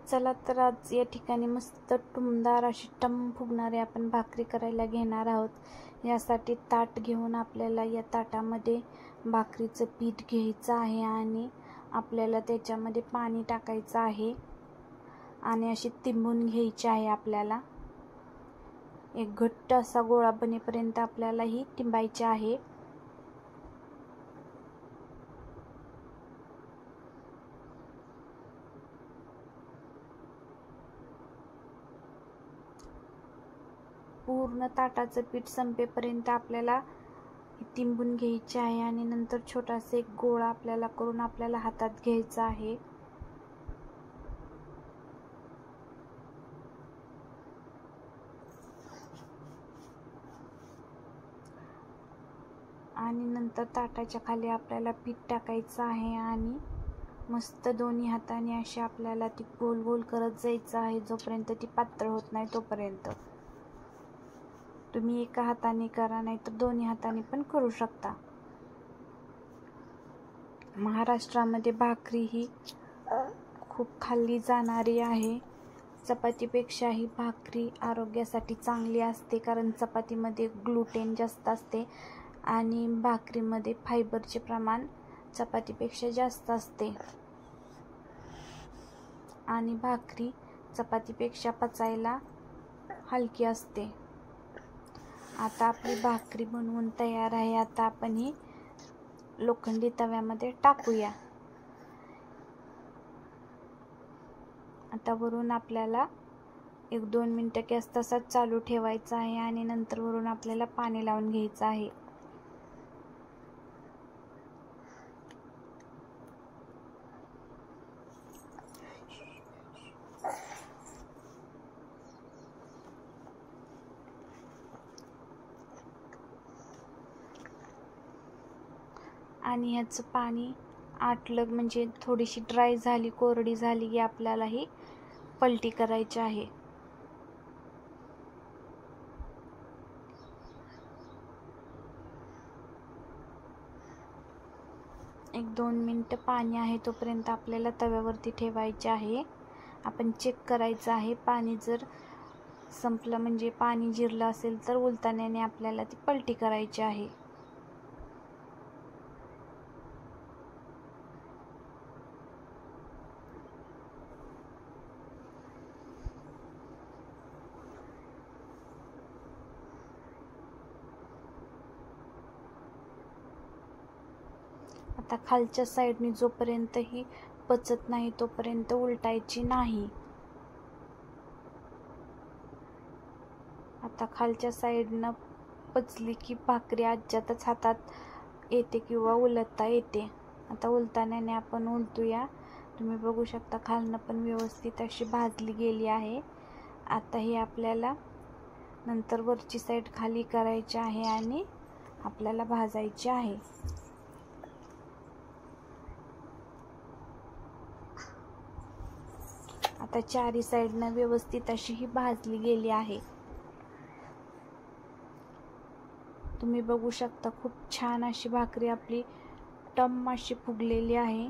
चला तर आज या ठिकाणी मस्त टुमदार अशी टम फुगणारी आपण भाकरी करायला घेणार आहोत। यासाठी ताट घेऊन आपल्याला या ताटामध्ये भाकरीचं पीठ घ्यायचं आहे आणि आपल्याला त्याच्यामध्ये पाणी टाकायचं आहे आणि अशी तिंबून घ्यायची आहे। आपल्याला एक घट्ट असा गोळा बनेपर्यंत आपल्याला ही तिंबायची आहे। पूर्ण ताटाचं पीठ संपेपर्यंत आपल्याला तिंबून घ्यायचे आहे आणि नंतर छोटासा एक गोळा आपल्याला करून आपल्याला हातात घ्यायचा आहे। आणि नंतर ताटाच्या खाली आपल्याला पीठ टाकायचं आहे आणि मस्त दोन्ही हाताने अशी आपल्याला ती गोल गोल करत जायचं आहे जोपर्यंत ती पातळ होत नाही तोपर्यंत। तुम्ही एका हाताने करा नाही तर दोन्ही हाताने पण करू शकता। महाराष्ट्रामध्ये भाकरी ही खूप खाल्ली जाणारी आहे। चपातीपेक्षा ही भाकरी आरोग्यासाठी चांगली असते, कारण चपातीमध्ये ग्लुटेन जास्त असते आणि भाकरीमध्ये फायबरचे प्रमाण चपातीपेक्षा जास्त असते आणि भाकरी चपातीपेक्षा पचायला हलकी असते। आता आपली भाकरी बनवून तयार आहे। आता आपण ही लोखंडी तव्यामध्ये टाकूया। आता वरून आपल्याला 1-2 मिनिटं गॅस तसाच चालू ठेवायचा आहे आणि नंतर वरून आपल्याला पाणी लावून घ्यायचं आहे। आणि ह्याचं पाणी आटलं म्हणजे थोडीशी ड्राय झाली, कोरडी झाली की आपल्याला ही पलटी करायची आहे। एक 2 मिनिटं पाणी आहे तोपर्यंत आपल्याला तव्यावरती ठेवायचे आहे। आपण चेक करायचं आहे। पाणी जर संपलं म्हणजे पाणी जिरलं असेल तर उलताण्याने आपल्याला ती पलटी करायची आहे। आता खालच्या साईडने जोपर्यंत ही पचत नाही तोपर्यंत उलटायची नाही। आता खालच्या साईडनं पचली की भाकरी आज्यातच हातात येते किंवा उलटता येते। आता उलताण्याने आपण उलटूया। तुम्ही बघू शकता खालनं पण व्यवस्थित अशी भाजली गेली आहे। आता ही आपल्याला नंतर वरची साईड खाली करायची आहे आणि आपल्याला भाजायची आहे। आता चारी साईडनं व्यवस्थित अशी ही भाजली गेली आहे। तुम्ही बघू शकता खूप छान अशी भाकरी आपली टम अशी फुगलेली आहे।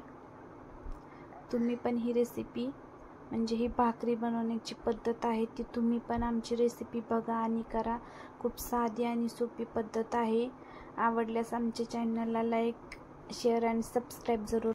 तुम्ही पण ही रेसिपी म्हणजे ही भाकरी बनवण्याची पद्धत आहे ती तुम्ही पण आमची रेसिपी बघा आणि करा। खूप साधी आणि सोपी पद्धत आहे। आवडल्यास आमच्या चॅनलला लाईक, शेअर आणि सबस्क्राईब जरूर